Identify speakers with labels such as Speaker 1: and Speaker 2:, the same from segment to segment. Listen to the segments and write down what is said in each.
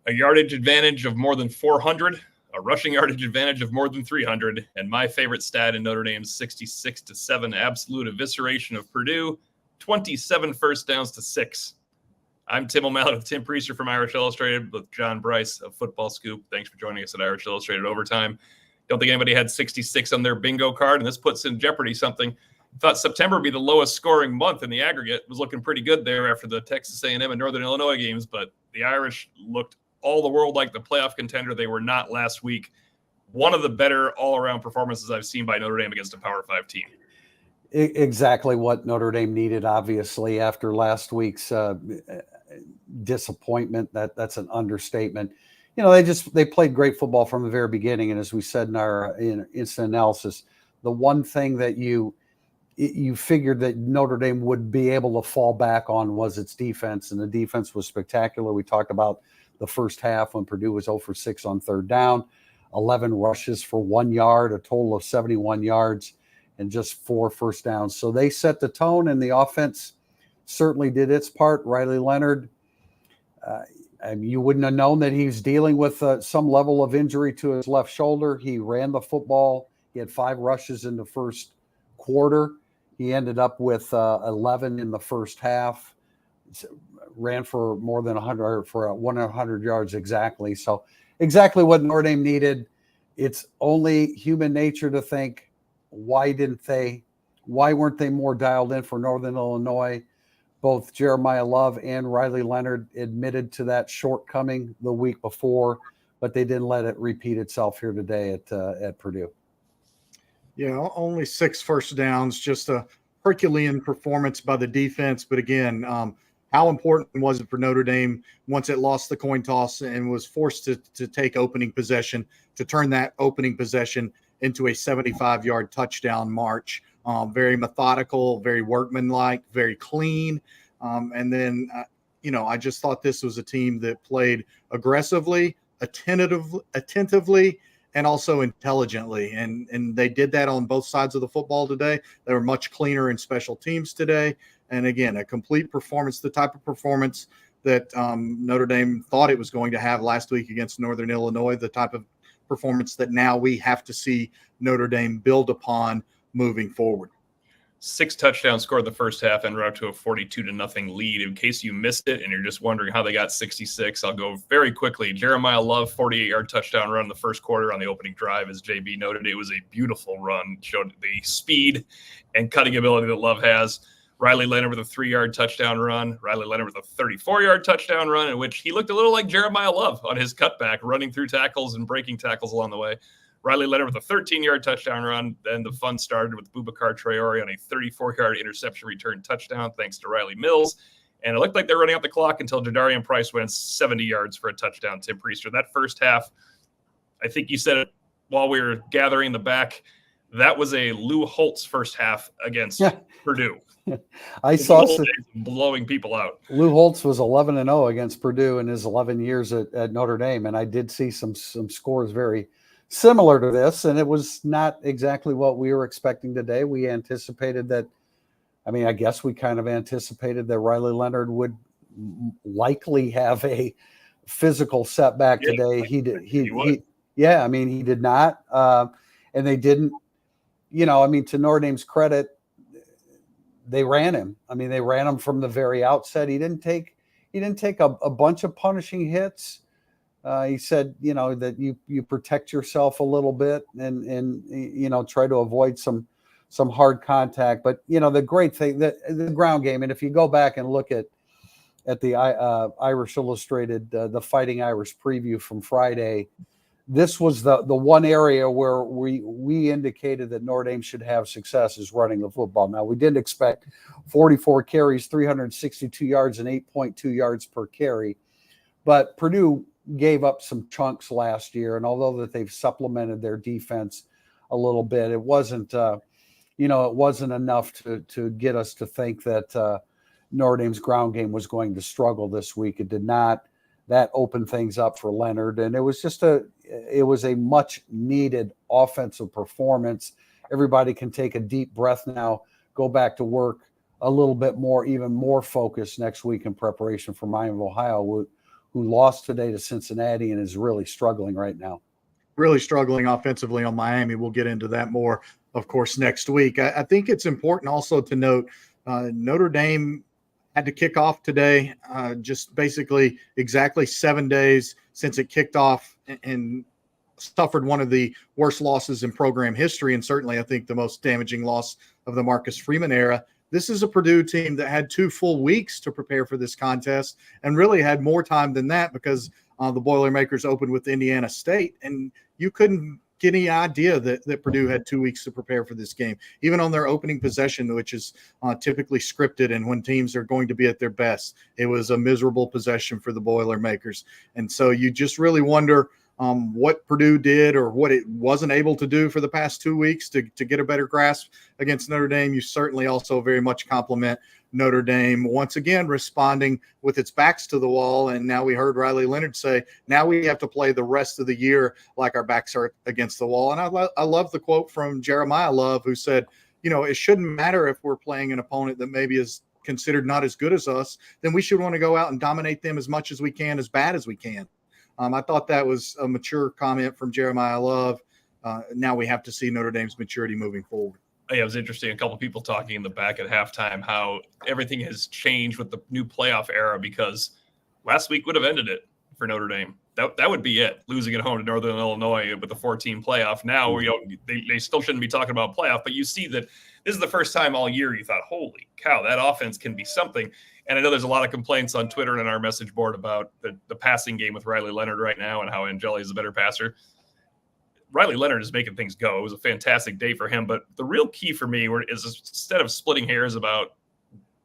Speaker 1: a yardage advantage of more than 400, a rushing yardage advantage of more than 300, and my favorite stat in Notre Dame's 66-7 absolute evisceration of Purdue, 27 first downs to 6. I'm Tim O'Malley with Tim Priester from Irish Illustrated with John Bryce of Football Scoop. Thanks for joining us at Irish Illustrated Overtime. Don't think anybody had 66 on their bingo card, and this puts in jeopardy something. Thought September would be the lowest scoring month in the aggregate. It was looking pretty good there after the Texas A&M and Northern Illinois games, but the Irish looked all the world like the playoff contender they were not last week. One of the better all-around performances I've seen by Notre Dame against a Power 5 team.
Speaker 2: Exactly what Notre Dame needed, obviously, after last week's disappointment. That's an understatement. You know, they played great football from the very beginning, and as we said in our instant analysis, the one thing that you figured that Notre Dame would be able to fall back on was its defense, and the defense was spectacular. We talked about the first half when Purdue was 0 for 6 on third down, 11 rushes for 1 yard, a total of 71 yards, and just 4 first downs. So they set the tone, and the offense certainly did its part. Riley Leonard, you wouldn't have known that he was dealing with some level of injury to his left shoulder. He ran the football. He had 5 rushes in the first quarter. He ended up with 11 in the first half. Ran for more than 100 yards exactly. So exactly what Notre Dame needed. It's only human nature to think, why weren't they more dialed in for Northern Illinois? Both Jeremiah Love and Riley Leonard admitted to that shortcoming the week before, but they didn't let it repeat itself here today at Purdue.
Speaker 3: Yeah, only 6 first downs, just a Herculean performance by the defense. But again, how important was it for Notre Dame once it lost the coin toss and was forced to take opening possession, to turn that opening possession into a 75-yard touchdown march? Very methodical, very workmanlike, very clean. And then, I just thought this was a team that played aggressively, attentively, and also intelligently. And they did that on both sides of the football today. They were much cleaner in special teams today. And again, a complete performance, the type of performance that Notre Dame thought it was going to have last week against Northern Illinois, the type of performance that now we have to see Notre Dame build upon moving forward.
Speaker 1: 6 touchdowns scored the first half and route to a 42-0 lead. In case you missed it and you're just wondering how they got 66, I'll go very quickly. Jeremiah Love, 48-yard touchdown run in the first quarter on the opening drive. As JB noted, it was a beautiful run, showed the speed and cutting ability that Love has. Riley Leonard with a 3-yard touchdown run. Riley Leonard with a 34-yard touchdown run, in which he looked a little like Jeremiah Love on his cutback, running through tackles and breaking tackles along the way. Riley Leonard with a 13-yard touchdown run. Then the fun started with Boubacar Traore on a 34-yard interception return touchdown, thanks to Riley Mills. And it looked like they're running out the clock until Jadarian Price went 70 yards for a touchdown. Tim Priester, that first half, I think you said it while we were gathering the back, that was a Lou Holtz first half against Purdue.
Speaker 2: I saw
Speaker 1: blowing people out.
Speaker 2: Lou Holtz was 11-0 against Purdue in his 11 years at Notre Dame, and I did see some scores very similar to this, and it was not exactly what we were expecting today. We anticipated that. I guess we kind of anticipated that Riley Leonard would likely have a physical setback today. He did. He did not, and they didn't. To Notre Dame's credit, they ran him. They ran him from the very outset. He didn't take a bunch of punishing hits. He said, that you protect yourself a little bit and try to avoid some hard contact. But, the great thing, the ground game, and if you go back and look at the Irish Illustrated, the Fighting Irish preview from Friday, this was the one area where we indicated that Notre Dame should have success is running the football. Now, we didn't expect 44 carries, 362 yards, and 8.2 yards per carry. But Purdue gave up some chunks last year, and although that they've supplemented their defense a little bit, it wasn't enough to get us to think that Notre Dame's ground game was going to struggle this week. It did not. That opened things up for Leonard, and it was a much needed offensive performance. Everybody can take a deep breath now, go back to work a little bit more, even more focused next week in preparation for Miami of Ohio, who lost today to Cincinnati and is really struggling right now.
Speaker 3: Really struggling offensively on Miami. We'll get into that more, of course, next week. I think it's important also to note Notre Dame had to kick off today, just basically exactly 7 days since it kicked off and suffered one of the worst losses in program history, and certainly I think the most damaging loss of the Marcus Freeman era. This is a Purdue team that had 2 full weeks to prepare for this contest and really had more time than that because the Boilermakers opened with Indiana State, and you couldn't get any idea that Purdue had 2 weeks to prepare for this game, even on their opening possession, which is typically scripted. And when teams are going to be at their best, it was a miserable possession for the Boilermakers. And so you just really wonder what Purdue did or what it wasn't able to do for the past 2 weeks to get a better grasp against Notre Dame. You certainly also very much compliment Notre Dame once again responding with its backs to the wall. And now we heard Riley Leonard say, now we have to play the rest of the year like our backs are against the wall. And I love the quote from Jeremiah Love, who said, it shouldn't matter if we're playing an opponent that maybe is considered not as good as us, then we should want to go out and dominate them as much as we can, as bad as we can. I thought that was a mature comment from Jeremiah Love. Now we have to see Notre Dame's maturity moving forward.
Speaker 1: Yeah, it was interesting. A couple of people talking in the back at halftime how everything has changed with the new playoff era, because last week would have ended it for Notre Dame. That would be it, losing at home to Northern Illinois with the 14 playoff. Now they still shouldn't be talking about playoff, but you see that this is the first time all year you thought, holy cow, that offense can be something. And I know there's a lot of complaints on Twitter and in our message board about the passing game with Riley Leonard right now and how Angeli is a better passer. Riley Leonard is making things go. It was a fantastic day for him. But the real key for me is instead of splitting hairs about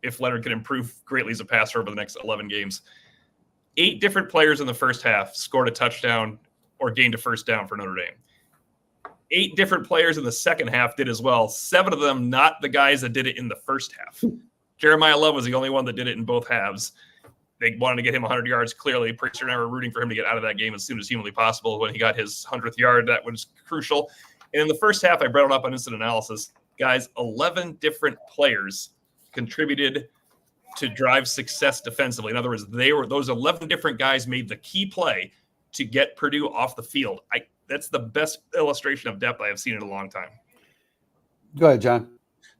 Speaker 1: if Leonard can improve greatly as a passer over the next 11 games, 8 different players in the first half scored a touchdown or gained a first down for Notre Dame. 8 different players in the second half did as well. 7 of them not the guys that did it in the first half. Jeremiah Love was the only one that did it in both halves. They wanted to get him 100 yards, clearly. Priester and I were rooting for him to get out of that game as soon as humanly possible. When he got his 100th yard, that was crucial. And in the first half, I brought it up on instant analysis. Guys, 11 different players contributed to drive success defensively. In other words, those 11 different guys made the key play to get Purdue off the field. That's the best illustration of depth I have seen in a long time.
Speaker 2: Go ahead, John.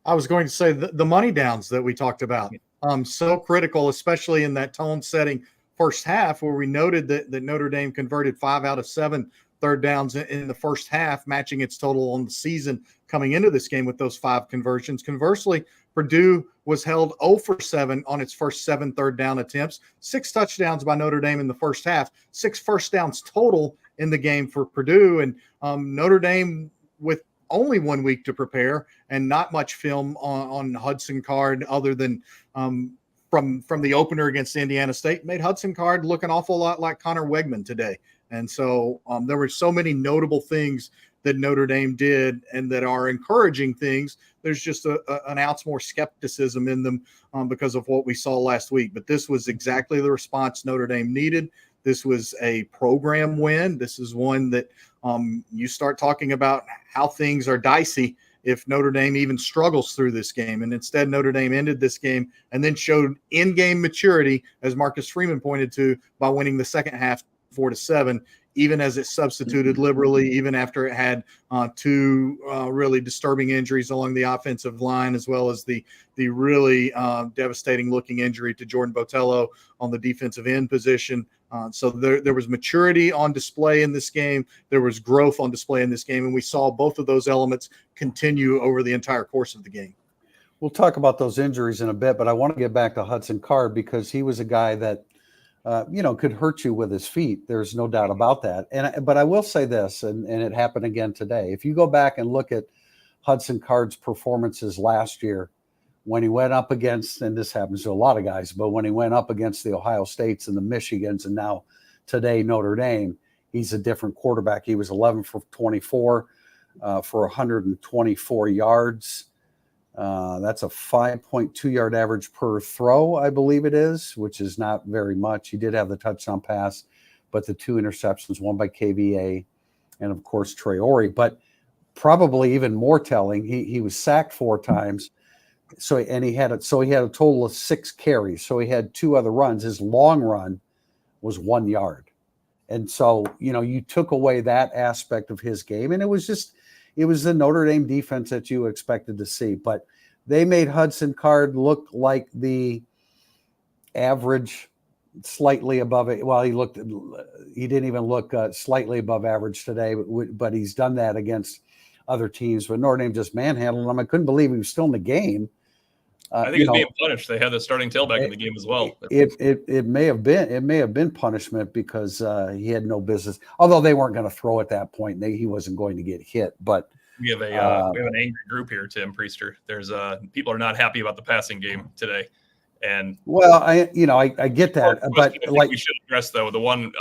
Speaker 3: I was going to say the money downs that we talked about. So critical, especially in that tone setting first half, where we noted that Notre Dame converted 5 out of 7 third downs in the first half, matching its total on the season coming into this game with those 5 conversions. Conversely, Purdue was held 0 for 7 on its first 7 third down attempts, 6 touchdowns by Notre Dame in the first half, 6 first downs total in the game for Purdue. And Notre Dame, with only 1 week to prepare and not much film on Hudson Card other than from the opener against Indiana State, made Hudson Card look an awful lot like Connor Wegman today. And so there were so many notable things that Notre Dame did and that are encouraging things. There's just an ounce more skepticism in them because of what we saw last week. But this was exactly the response Notre Dame needed. This was a program win. This is one that you start talking about how things are dicey if Notre Dame even struggles through this game. And instead, Notre Dame ended this game and then showed in-game maturity, as Marcus Freeman pointed to, by winning the second half 4-7, even as it substituted liberally, even after it had 2 really disturbing injuries along the offensive line, as well as the really devastating-looking injury to Jordan Botello on the defensive end position. So there was maturity on display in this game. There was growth on display in this game, and we saw both of those elements continue over the entire course of the game.
Speaker 2: We'll talk about those injuries in a bit, but I want to get back to Hudson Card because he was a guy that could hurt you with his feet. There's no doubt about that. But I will say this, and it happened again today. If you go back and look at Hudson Card's performances last year, when he went up against, and this happens to a lot of guys, but when he went up against the Ohio States and the Michigans, and now today Notre Dame, he's a different quarterback. He was 11 for 24 for 124 yards. That's a 5.2 yard average per throw, I believe it is, which is not very much. He did have the touchdown pass, but the 2 interceptions, one by KVA and, of course, Traore. Probably even more telling, he was sacked 4 times. He had a total of 6 carries. So he had 2 other runs. His long run was 1 yard. And so, you took away that aspect of his game, and it was the Notre Dame defense that you expected to see. But they made Hudson Card look like the average, slightly above it. Well, he didn't even look slightly above average today, but he's done that against other teams. But Notre Dame just manhandled him. I couldn't believe he was still in the game.
Speaker 1: I think he's being punished. They had the starting tailback in the game as well.
Speaker 2: It may have been punishment because he had no business. Although they weren't going to throw at that point, he wasn't going to get hit. But
Speaker 1: we have an angry group here, Tim Priester. There's people are not happy about the passing game today, and
Speaker 2: I get that, but
Speaker 1: we should address though the one.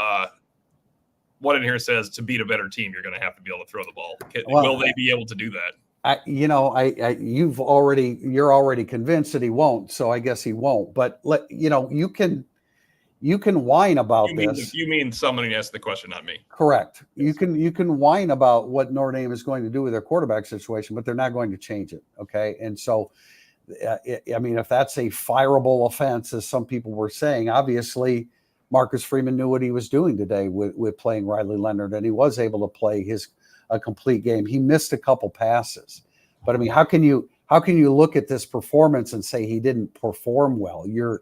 Speaker 1: What in here says to beat a better team, you're going to have to be able to throw the ball. Will they be able to do that? You're already convinced that he won't, so I guess he won't. But you can whine about this. You mean someone asked the question, not me?
Speaker 2: Correct. You can whine about what Notre Dame is going to do with their quarterback situation, but they're not going to change it. Okay, and so if that's a fireable offense, as some people were saying, obviously Marcus Freeman knew what he was doing today with playing Riley Leonard, and he was able to play a complete game. He missed a couple passes, but how can you look at this performance and say he didn't perform well? You're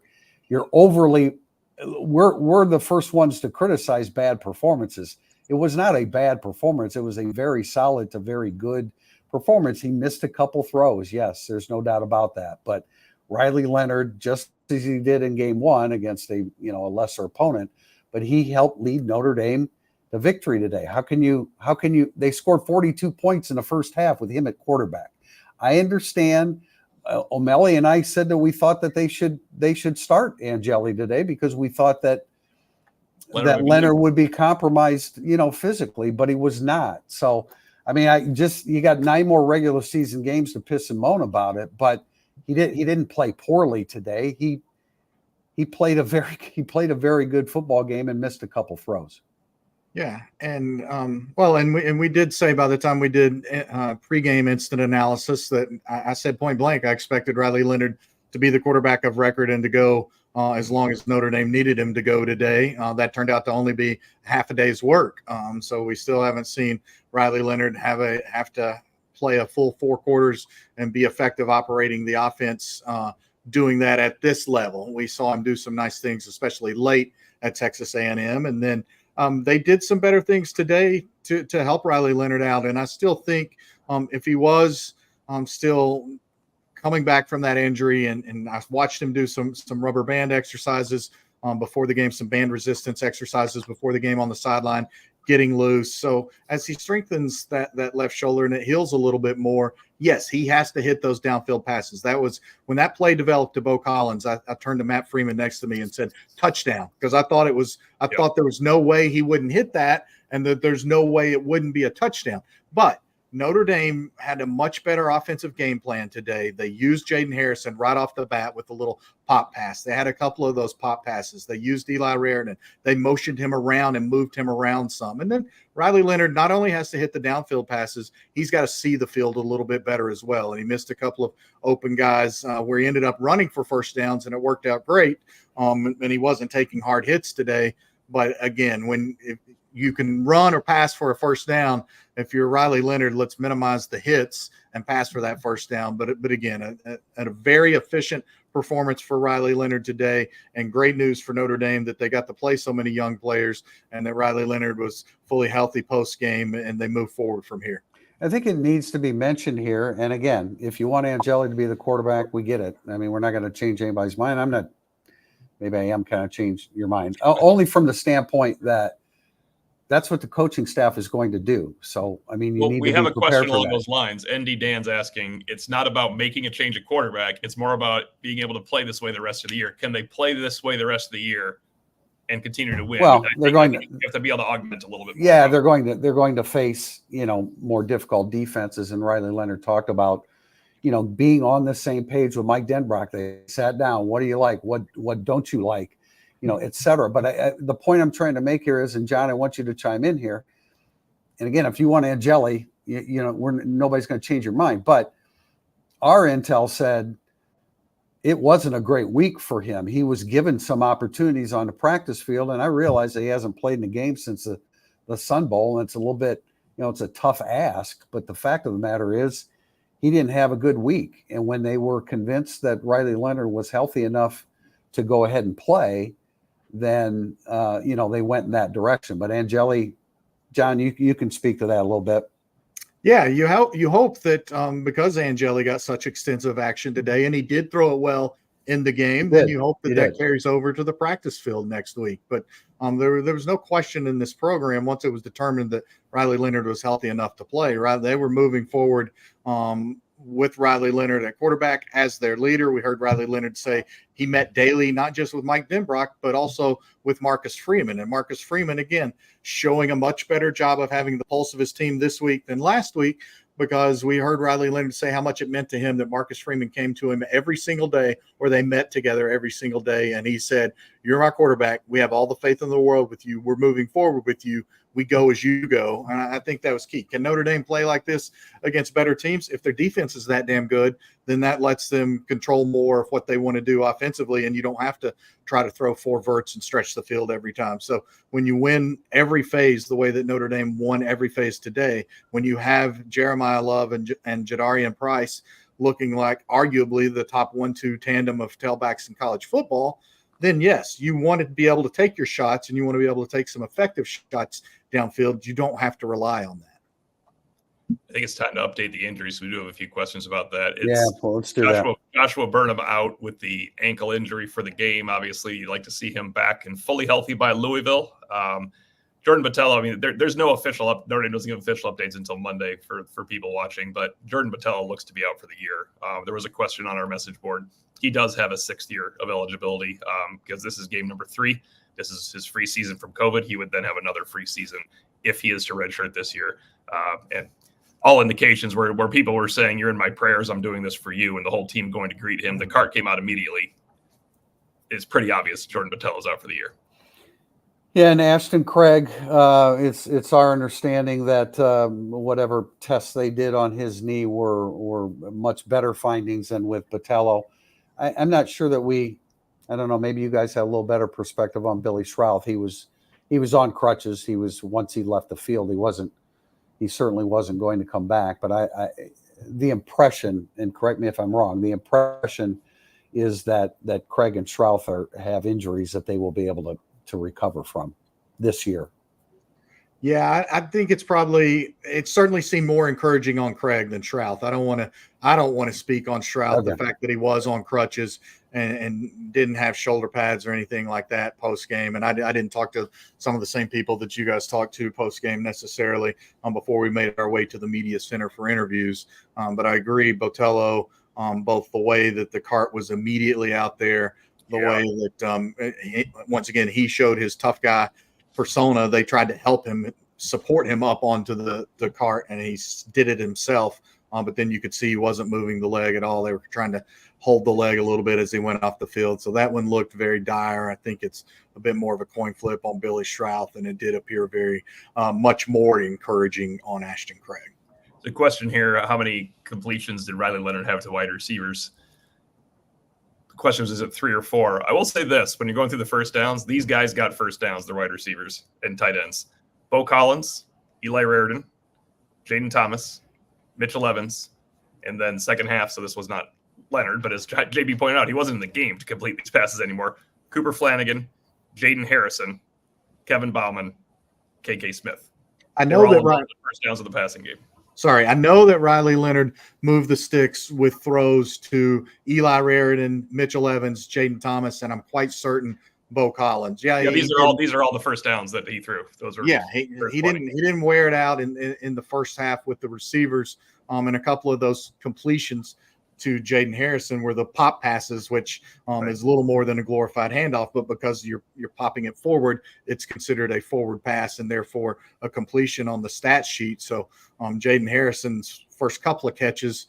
Speaker 2: overly. We're the first ones to criticize bad performances. It was not a bad performance. It was a very solid to very good performance. He missed a couple throws. Yes, there's no doubt about that. But Riley Leonard, just as he did in game one against a lesser opponent, but he helped lead Notre Dame to victory today. How can you they scored 42 points in the first half with him at quarterback. I understand O'Malley and I said that we thought that they should start Angeli today because we thought that Leonard would be compromised, physically, but he was not. So, you got 9 more regular season games to piss and moan about it, but he didn't play poorly today. He played a very good football game and missed a couple throws.
Speaker 3: Yeah, and we did say by the time we did pregame instant analysis that I said point blank I expected Riley Leonard to be the quarterback of record and to go as long as Notre Dame needed him to go today. That turned out to only be half a day's work. So we still haven't seen Riley Leonard have to play a full 4 quarters and be effective operating the offense, doing that at this level. We saw him do some nice things, especially late at Texas A&M, and then they did some better things today to help Riley Leonard out. And I still think if he was still coming back from that injury, and I watched him do some rubber band exercises before the game, some band resistance exercises before the game on the sideline, getting loose. So as he strengthens that left shoulder and it heals a little bit more, yes, he has to hit those downfield passes. That was when that play developed to Bo Collins. I turned to Matt Freeman next to me and said touchdown, because I thought there was no way he wouldn't hit that, and that there's no way it wouldn't be a touchdown. But Notre Dame had a much better offensive game plan today. They used Jaden Harrison right off the bat with a little pop pass. They had a couple of those pop passes. They used Eli Raridan. They motioned him around and moved him around some. And then Riley Leonard not only has to hit the downfield passes, he's got to see the field a little bit better as well. And he missed a couple of open guys where he ended up running for first downs, and it worked out great. And he wasn't taking hard hits today. But again, if you can run or pass for a first down, if you're Riley Leonard, let's minimize the hits and pass for that first down. But again, a very efficient performance for Riley Leonard today, and great news for Notre Dame that they got to play so many young players and that Riley Leonard was fully healthy post-game, and they move forward from here.
Speaker 2: I think it needs to be mentioned here. And again, if you want Angeli to be the quarterback, we get it. We're not going to change anybody's mind. Maybe I am kind of change your mind, only from the standpoint that that's what the coaching staff is going to do. So, we
Speaker 1: have a question along those lines. ND Dan's asking, it's not about making a change at quarterback. It's more about being able to play this way the rest of the year. Can they play this way the rest of the year and continue to win?
Speaker 2: Well, they're going to
Speaker 1: have to be able to augment a little bit more.
Speaker 2: Yeah, they're going to face, more difficult defenses. And Riley Leonard talked about, being on the same page with Mike Denbrock. They sat down. What do you like? What don't you like? Et cetera. But the point I'm trying to make here is, and John, I want you to chime in here. And again, if you want Angeli, nobody's going to change your mind. But our intel said it wasn't a great week for him. He was given some opportunities on the practice field, and I realize that he hasn't played in the game since the Sun Bowl, and it's a little bit, it's a tough ask. But the fact of the matter is, he didn't have a good week. And when they were convinced that Riley Leonard was healthy enough to go ahead and play, then they went in that direction. But Angeli, John, you can speak to that a little bit.
Speaker 3: Yeah, you hope that because Angeli got such extensive action today, and he did throw it well in the game, then you hope that carries over to the practice field next week. But there was no question in this program once it was determined that Riley Leonard was healthy enough to play. Right, they were moving forward with Riley Leonard at quarterback as their leader. We heard Riley Leonard say he met daily, not just with Mike Denbrock, but also with Marcus Freeman. And Marcus Freeman, again, showing a much better job of having the pulse of his team this week than last week, because we heard Riley Leonard say how much it meant to him that Marcus Freeman came to him every single day, or they met together every single day. And he said, "You're my quarterback. We have all the faith in the world with you. We're moving forward with you. We go as you go." And I think that was key. Can Notre Dame play like this against better teams? If their defense is that damn good, then that lets them control more of what they want to do offensively, and you don't have to try to throw 4 verts and stretch the field every time. So when you win every phase the way that Notre Dame won every phase today, when you have Jeremiah Love and Jadarian Price looking like arguably the top 1-2 tandem of tailbacks in college football, then yes, you want to be able to take your shots, and you want to be able to take some effective shots downfield. You don't have to rely on that.
Speaker 1: I think it's time to update the injuries. We do have a few questions about that.
Speaker 2: Let's do that.
Speaker 1: Joshua Burnham out with the ankle injury for the game. Obviously, you'd like to see him back and fully healthy by Louisville. Jordan Botelho, I mean, there's no official Notre Dame doesn't give official updates until Monday for people watching, but Jordan Botelho looks to be out for the year. There was a question on our message board. He does have a 6th year of eligibility because this is game number 3. This is his free season from COVID. He would then have another free season if he is to redshirt this year. And all indications where people were saying, "You're in my prayers. I'm doing this for you," and the whole team going to greet him. The card came out immediately. It's pretty obvious Jordan Botelho is out for the year.
Speaker 2: Yeah, and Ashton Craig, it's our understanding that whatever tests they did on his knee were much better findings than with Botelho. I'm not sure that I don't know, maybe you guys have a little better perspective on Billy Schrouth. He was on crutches. Once he left the field, he certainly wasn't going to come back. But the impression, and correct me if I'm wrong, the impression is that Craig and Schrouth have injuries that they will be able to recover from this year.
Speaker 3: Yeah, I think it certainly seemed more encouraging on Craig than Schrouth. I don't want to speak on Schrouth, the fact that he was on crutches and didn't have shoulder pads or anything like that post game. And I didn't talk to some of the same people that you guys talked to post game necessarily before we made our way to the media center for interviews. But I agree, Botelho, both the way that the cart was immediately out there, the way that once again he showed his tough guy persona. They tried to help him, support him up onto the cart, and he did it himself. But then you could see he wasn't moving the leg at all. They were trying to hold the leg a little bit as he went off the field. So that one looked very dire. I think it's a bit more of a coin flip on Billy Schrouth, and it did appear very much more encouraging on Ashton Craig.
Speaker 1: The question here, how many completions did Riley Leonard have to wide receivers? The question is it 3 or 4? I will say this, when you're going through the first downs, these guys got first downs, the wide receivers and tight ends. Bo Collins, Eli Raridan, Jaden Thomas, Mitchell Evans, and then second half, so this was not Leonard, but as JB pointed out, he wasn't in the game to complete these passes anymore. Cooper Flanagan, Jaden Harrison, Kevin Bauman, KK Smith.
Speaker 3: I know that
Speaker 1: the first downs of the passing game.
Speaker 3: Sorry, I know that Riley Leonard moved the sticks with throws to Eli Raridan, Mitchell Evans, Jaden Thomas, and I'm quite certain Bo Collins.
Speaker 1: These are all the first downs that he threw. Those are
Speaker 3: he didn't wear it out in the first half with the receivers, and a couple of those completions to Jaden Harrison were the pop passes, which is a little more than a glorified handoff, but because you're popping it forward, it's considered a forward pass and therefore a completion on the stat sheet. So Jaden Harrison's first couple of catches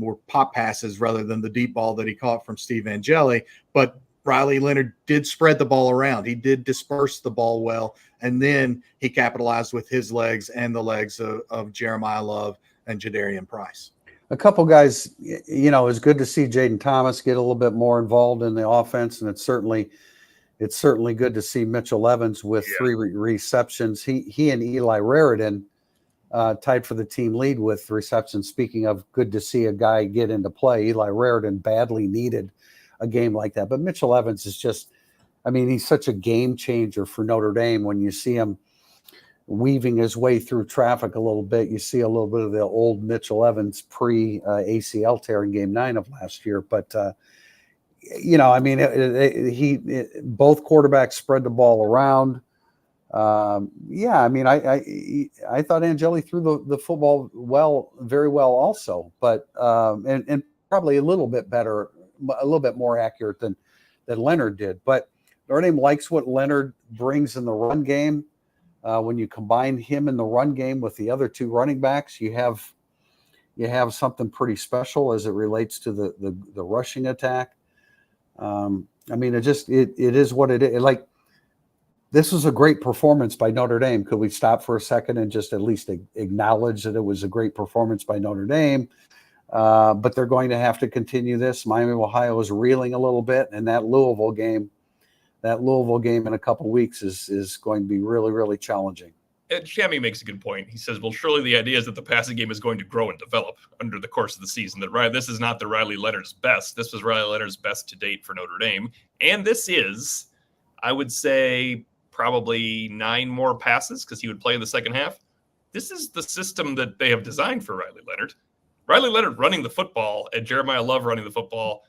Speaker 3: were pop passes rather than the deep ball that he caught from Steve Angeli. But Riley Leonard did spread the ball around. He did disperse the ball well, and then he capitalized with his legs and the legs of Jeremiah Love and Jadarian Price.
Speaker 2: A couple guys, it's good to see Jaden Thomas get a little bit more involved in the offense, and it's certainly good to see Mitchell Evans with 3 receptions. He and Eli Raridan tied for the team lead with receptions. Speaking of good to see a guy get into play, Eli Raridan badly needed a game like that. But Mitchell Evans is just, he's such a game changer for Notre Dame. When you see him weaving his way through traffic a little bit, you see a little bit of the old Mitchell Evans pre-ACL tear in Game 9 of last year. But, both quarterbacks spread the ball around. I thought Angeli threw the football very well also, but and probably a little bit more accurate than Leonard did. But Notre Dame likes what Leonard brings in the run game. When you combine him in the run game with the other 2 running backs, you have something pretty special as it relates to the rushing attack. It is what it is. Like, this was a great performance by Notre Dame. Could we stop for a second and just at least acknowledge that it was a great performance by Notre Dame? But they're going to have to continue this. Miami of Ohio is reeling a little bit, and that Louisville game in a couple of weeks is going to be really, really challenging.
Speaker 1: And Shammy makes a good point. He says, well, surely the idea is that the passing game is going to grow and develop under the course of the season. That this is not the Riley Leonard's best. This was Riley Leonard's best to date for Notre Dame. And this is, I would say, probably 9 more passes because he would play in the second half. This is the system that they have designed for Riley Leonard. Riley Leonard running the football and Jeremiah Love running the football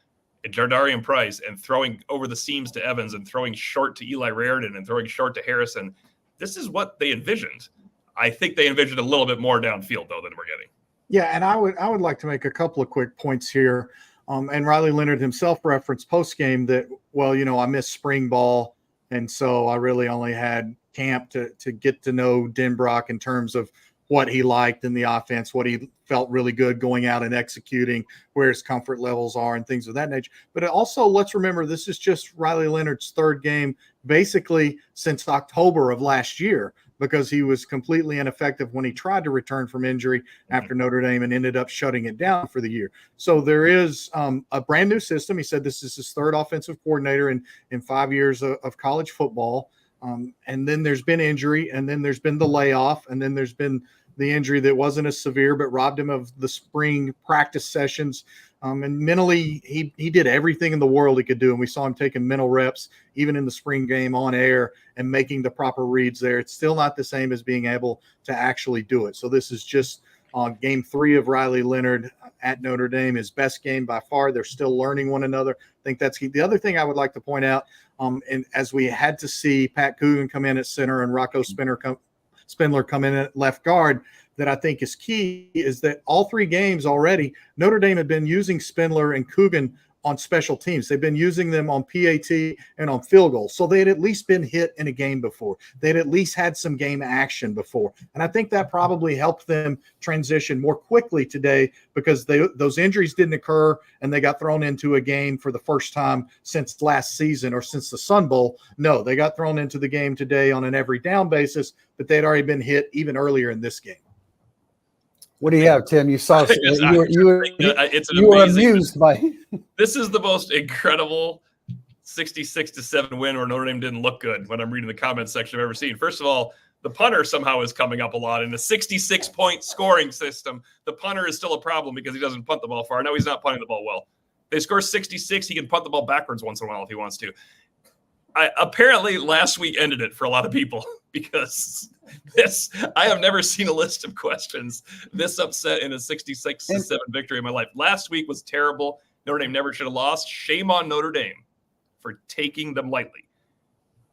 Speaker 1: and Jardarian Price and throwing over the seams to Evans and throwing short to Eli Raridan and throwing short to Harrison. This is what they envisioned. I think they envisioned a little bit more downfield, though, than we're getting.
Speaker 3: Yeah, and I would like to make a couple of quick points here. And Riley Leonard himself referenced post-game that, I missed spring ball, and so I really only had camp to get to know Denbrock in terms of what he liked in the offense, what he felt really good going out and executing, where his comfort levels are and things of that nature. But also, let's remember, this is just Riley Leonard's 3rd game basically since October of last year, because he was completely ineffective when he tried to return from injury after Notre Dame and ended up shutting it down for the year. So there is a brand new system. He said this is his 3rd offensive coordinator in 5 years of college football. And then there's been injury, and then there's been the layoff, and then there's been the injury that wasn't as severe but robbed him of the spring practice sessions. And mentally, he did everything in the world he could do, and we saw him taking mental reps even in the spring game on air and making the proper reads there. It's still not the same as being able to actually do it. So this is just game 3 of Riley Leonard at Notre Dame, his best game by far. They're still learning one another. I think that's key. The other thing I would like to point out, and as we had to see Pat Coogan come in at center and Rocco Spindler come in at left guard, that I think is key is that all 3 games already, Notre Dame had been using Spindler and Coogan on special teams. They've been using them on PAT and on field goals. So they had at least been hit in a game before. They'd at least had some game action before. And I think that probably helped them transition more quickly today, because those injuries didn't occur and they got thrown into a game for the first time since last season or since the Sun Bowl. No, they got thrown into the game today on an every down basis, but they'd already been hit even earlier in this game.
Speaker 2: What do you have, Tim? You saw you were amused by.
Speaker 1: This is the most incredible 66-7 win where Notre Dame didn't look good when I'm reading the comments section I've ever seen. First of all, the punter somehow is coming up a lot in a 66-point scoring system. The punter is still a problem because he doesn't punt the ball far. No, he's not punting the ball well. They score 66. He can punt the ball backwards once in a while if he wants to. Apparently last week ended it for a lot of people, because I have never seen a list of questions this upset in a 66-7 victory in my life. Last week was terrible. Notre Dame never should have lost. Shame on Notre Dame for taking them lightly.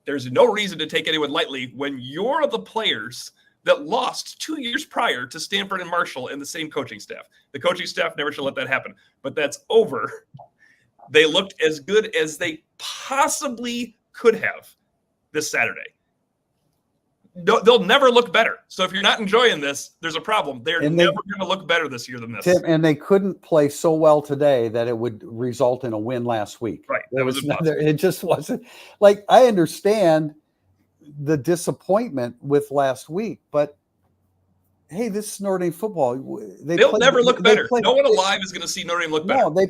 Speaker 1: There's no reason to take anyone lightly when you're the players that lost 2 years prior to Stanford and Marshall and the same coaching staff. The coaching staff never should let that happen, but that's over. They looked as good as they possibly could have this Saturday. No, they'll never look better. So if you're not enjoying this, there's a problem. They're never going to look better this year than this.
Speaker 2: Tim, and they couldn't play so well today that it would result in a win last week.
Speaker 1: Right. That was
Speaker 2: it just wasn't. Like, I understand the disappointment with last week, but hey, this is Notre Dame football.
Speaker 1: They'll never look better. No one alive is going to see Notre Dame look better.
Speaker 2: No, they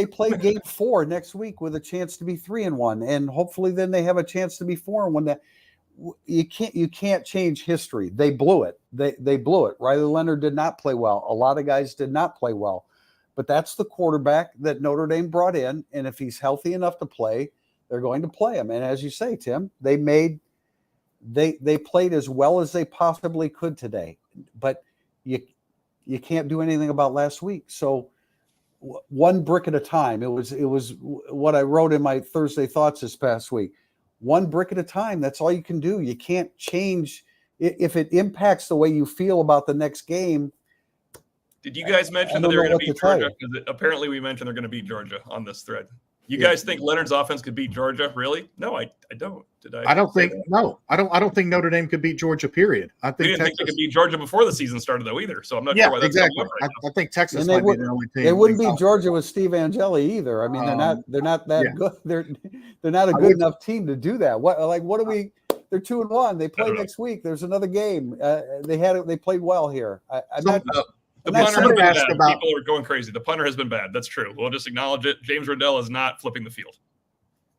Speaker 2: play game 4 next week with a chance to be 3-1, and hopefully then they have a chance to be 4-1. That you can't change history. They blew it. They blew it. Riley Leonard did not play well. A lot of guys did not play well, but that's the quarterback that Notre Dame brought in, and if he's healthy enough to play, they're going to play him. And as you say, Tim, they played as well as they possibly could today, but you can't do anything about last week. So one brick at a time. It was what I wrote in my Thursday thoughts this past week. One brick at a time. That's all you can do. You can't change if it impacts the way you feel about the next game.
Speaker 1: Did you guys mention that they're going to beat Georgia? Because apparently we mentioned they're going to beat Georgia on this thread. You guys think Leonard's offense could beat Georgia? Really? No, I don't. Did I?
Speaker 3: I don't think. No, I don't think Notre Dame could beat Georgia. Period. I think
Speaker 1: we didn't think they could beat Georgia before the season started, though, either. So I'm not sure why that's
Speaker 3: exactly.
Speaker 1: Right
Speaker 3: I think Texas might be the only team.
Speaker 2: They wouldn't beat Georgia with Steve Angeli either. I mean, they're not that good. They're not a good enough team to do that. What are we? They're 2-1. They play next week. There's another game. They played well here.
Speaker 1: The punter has been bad. People are going crazy. The punter has been bad. That's true. We'll just acknowledge it. James Riddell is not flipping the field.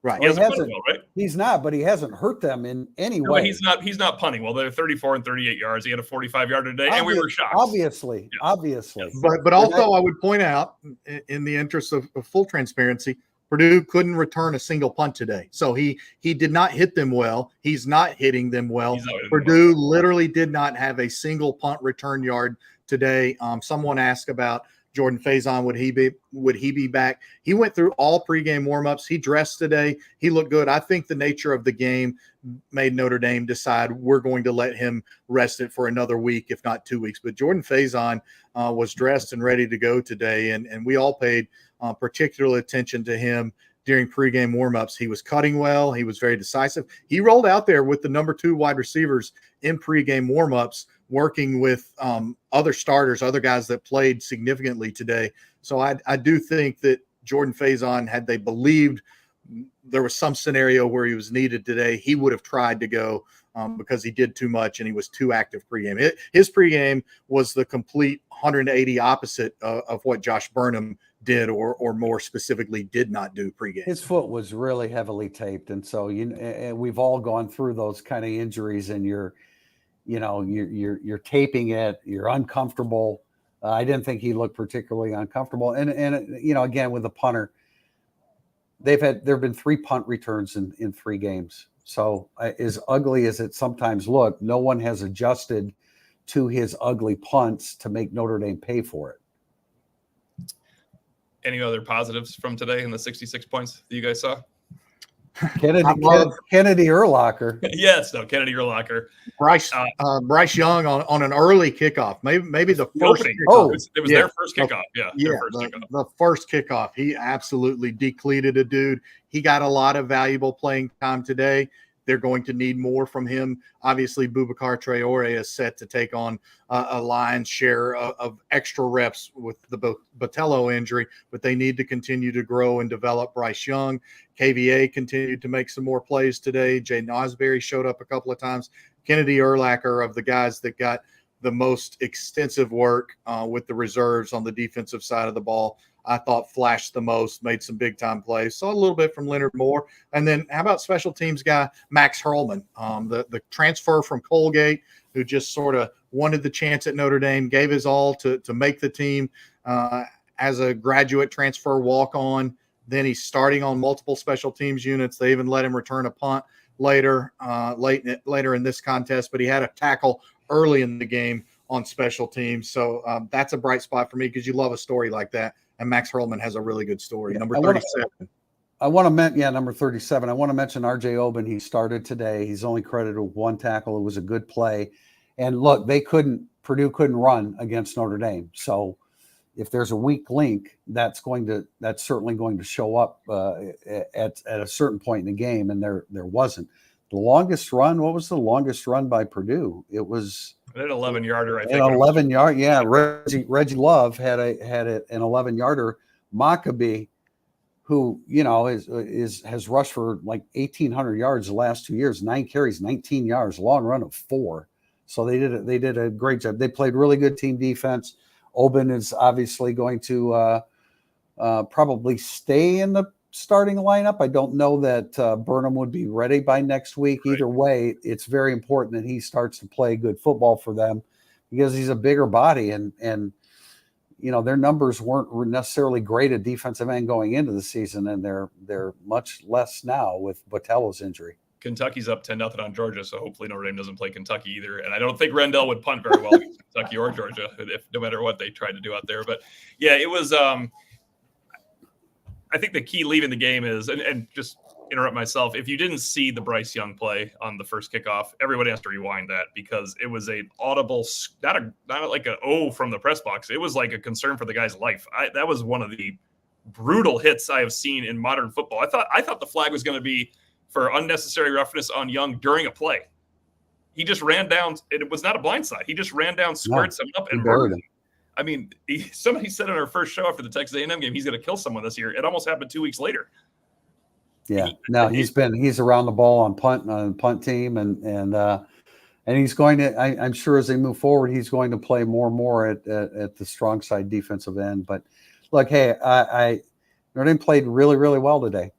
Speaker 3: Right.
Speaker 1: He hasn't well, right?
Speaker 2: He's not, but he hasn't hurt them in any way.
Speaker 1: He's not punting. Well, they're 34 and 38 yards. He had a 45-yarder today, and we were shocked.
Speaker 2: Obviously.
Speaker 3: But also, I would point out, in the interest of full transparency, Purdue couldn't return a single punt today. So he did not hit them well. He's not hitting them well. Purdue literally did not have a single punt return yard today. Someone asked about Jordan Faison. Would he be back? He went through all pregame warmups. He dressed today. He looked good. I think the nature of the game made Notre Dame decide we're going to let him rest it for another week, if not 2 weeks. But Jordan Faison was dressed and ready to go today, and we all paid particular attention to him during pregame warmups. He was cutting well. He was very decisive. He rolled out there with the number 2 wide receivers in pregame warmups, working with other starters, other guys that played significantly today. So I do think that Jordan Faison, had they believed there was some scenario where he was needed today, he would have tried to go because he did too much and he was too active pregame. His pregame was the complete 180 opposite of what Josh Burnham did, or more specifically did not do pregame.
Speaker 2: His foot was really heavily taped, and so we've all gone through those kind of injuries, and you're taping it, you're uncomfortable. I didn't think he looked particularly uncomfortable, and again with the punter, there have been 3 punt returns in 3 games. So as ugly as it sometimes looked, no one has adjusted to his ugly punts to make Notre Dame pay for it.
Speaker 1: Any other positives from today in the 66 points that you guys saw?
Speaker 2: Kennedy Urlacher.
Speaker 1: Yes, no, Kennedy Urlacher.
Speaker 3: Bryce Young on an early kickoff. Maybe the first kickoff.
Speaker 1: Oh, it was their first kickoff.
Speaker 3: The first kickoff. He absolutely decleated a dude. He got a lot of valuable playing time today. They're going to need more from him. Obviously, Boubacar Traore is set to take on a lion's share of extra reps with the Botello injury, but they need to continue to grow and develop Bryce Young. KVA continued to make some more plays today. Jaden Osbury showed up a couple of times. Kennedy Urlacher, of the guys that got the most extensive work with the reserves on the defensive side of the ball, I thought flashed the most, made some big time plays. Saw a little bit from Leonard Moore. And then how about special teams guy Max Hurlman, the transfer from Colgate, who just sort of wanted the chance at Notre Dame, gave his all to make the team as a graduate transfer walk-on. Then he's starting on multiple special teams units. They even let him return a punt later in this contest, but he had a tackle early in the game on special teams. So that's a bright spot for me, because you love a story like that. And Max Hurlman has a really good story. Number 37.
Speaker 2: Number 37. I want to mention R.J. Oben. He started today. He's only credited with 1 tackle. It was a good play. And look, Purdue couldn't run against Notre Dame. So if there's a weak link, that's certainly going to show up at a certain point in the game. And there wasn't. The longest run, what was the longest run by Purdue? It was
Speaker 1: an 11-yarder, I think.
Speaker 2: An 11-yard, yeah. Reggie Love had an 11-yarder. Maccabee, who has rushed for like 1,800 yards the last 2 years, 9 carries, 19 yards, long run of 4. So they did a great job. They played really good team defense. Oben is obviously going to probably stay in the starting lineup. I don't know that Burnham would be ready by next week.
Speaker 1: Right.
Speaker 2: Either way, it's very important that he starts to play good football for them because he's a bigger body and their numbers weren't necessarily great at defensive end going into the season, and they're much less now with Botello's injury.
Speaker 1: Kentucky's up 10-0 on Georgia, so hopefully Notre Dame doesn't play Kentucky either. And I don't think Rendell would punt very well against Kentucky or Georgia, no matter what they tried to do out there. But yeah, it was. I think the key leaving the game is, and just interrupt myself, if you didn't see the Bryce Young play on the first kickoff, everybody has to rewind that because it was an audible, not like an O from the press box. It was like a concern for the guy's life. That was one of the brutal hits I have seen in modern football. I thought the flag was going to be for unnecessary roughness on Young during a play. He just ran down. It was not a blindside. He just ran down, squared someone up, and buried him. I mean, somebody said on our first show after the Texas A&M game, he's going to kill someone this year. It almost happened 2 weeks later.
Speaker 2: Yeah, no, he's around the ball on punt team, and he's going to. I'm sure as they move forward, he's going to play more and more at the strong side defensive end. But look, hey, Notre Dame played really, really well today.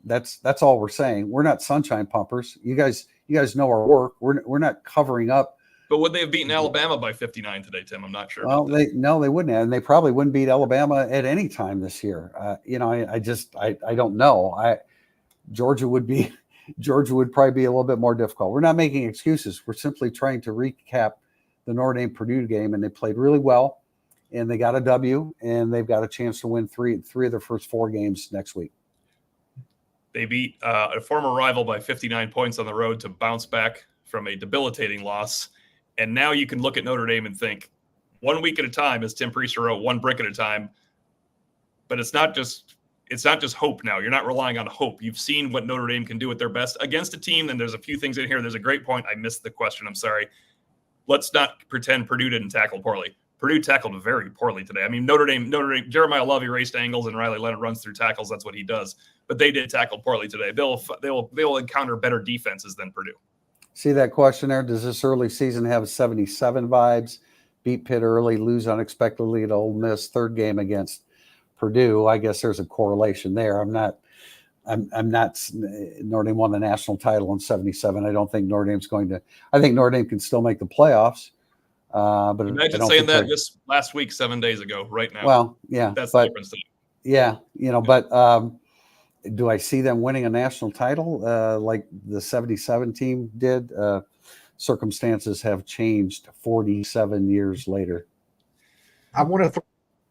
Speaker 2: That's all we're saying. We're not sunshine pumpers. You guys know our work. We're not covering up.
Speaker 1: But would they have beaten Alabama by 59 today, Tim? I'm not sure.
Speaker 2: Well, they wouldn't have, and they probably wouldn't beat Alabama at any time this year. I don't know. Georgia would probably be a little bit more difficult. We're not making excuses. We're simply trying to recap the Notre Dame Purdue game, and they played really well, and they got a W, and they've got a chance to win three of their first 4 games next week.
Speaker 1: They beat a former rival by 59 points on the road to bounce back from a debilitating loss. And now you can look at Notre Dame and think 1 week at a time, as Tim Priester wrote, 1 brick at a time. But it's not just hope now. You're not relying on hope. You've seen what Notre Dame can do at their best against a team. And there's a few things in here. There's a great point. I missed the question. I'm sorry. Let's not pretend Purdue didn't tackle poorly. Purdue tackled very poorly today. I mean, Notre Dame, Jeremiah Love erased angles and Riley Leonard runs through tackles. That's what he does. But they did tackle poorly today. They'll encounter better defenses than Purdue.
Speaker 2: See that question there? Does this early season have 77 vibes? Beat Pitt early, lose unexpectedly at Ole Miss, 3rd game against Purdue. I guess there's a correlation there. I'm not. Notre Dame won the national title in '77. I don't think Notre Dame's going to. I think Notre Dame can still make the playoffs. But
Speaker 1: imagine saying that this last week, 7 days ago, right now.
Speaker 2: Well, yeah,
Speaker 1: that's the difference.
Speaker 2: Yeah, but do I see them winning a national title like the '77 team did? Circumstances have changed 47 years later.
Speaker 3: I want to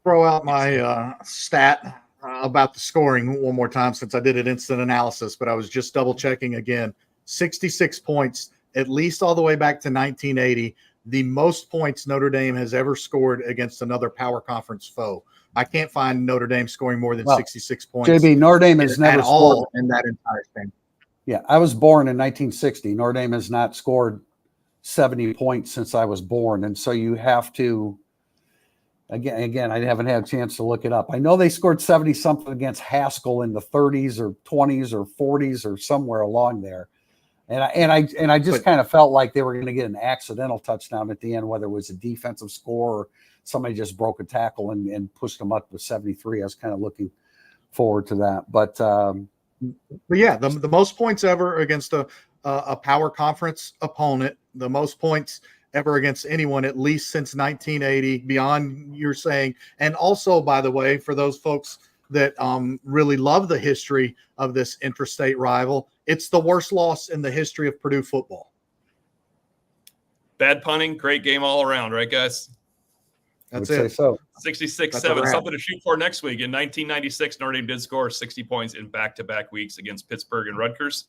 Speaker 3: throw out my stat about the scoring one more time since I did an instant analysis, but I was just double checking again. 66 points, at least all the way back to 1980. The most points Notre Dame has ever scored against another power conference foe. I can't find Notre Dame scoring more than 66 points.
Speaker 2: JB, Notre Dame has never scored
Speaker 3: in that entire thing.
Speaker 2: Yeah, I was born in 1960. Notre Dame has not scored 70 points since I was born, and so you have to. Again, I haven't had a chance to look it up. I know they scored 70 something against Haskell in the 30s or 20s or 40s or somewhere along there. And I just kind of felt like they were going to get an accidental touchdown at the end, whether it was a defensive score or somebody just broke a tackle and pushed them up to 73. I was kind of looking forward to that. But
Speaker 3: yeah, the most points ever against a power conference opponent, the most points ever against anyone, at least since 1980, beyond you're saying. And also, by the way, for those folks that really love the history of this interstate rival, it's the worst loss in the history of Purdue football.
Speaker 1: Bad punting, great game all around, right, guys?
Speaker 3: That's it.
Speaker 2: So
Speaker 1: 66-7, something to shoot for next week. In 1996, Notre Dame did score 60 points in back-to-back weeks against Pittsburgh and Rutgers.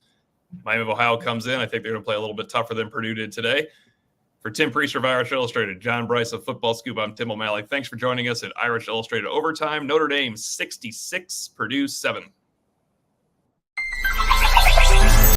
Speaker 1: Miami of Ohio comes in. I think they're going to play a little bit tougher than Purdue did today. For Tim Priester of Irish Illustrated, John Bryce of Football Scoop, I'm Tim O'Malley. Thanks for joining us at Irish Illustrated Overtime. Notre Dame 66, Purdue 7.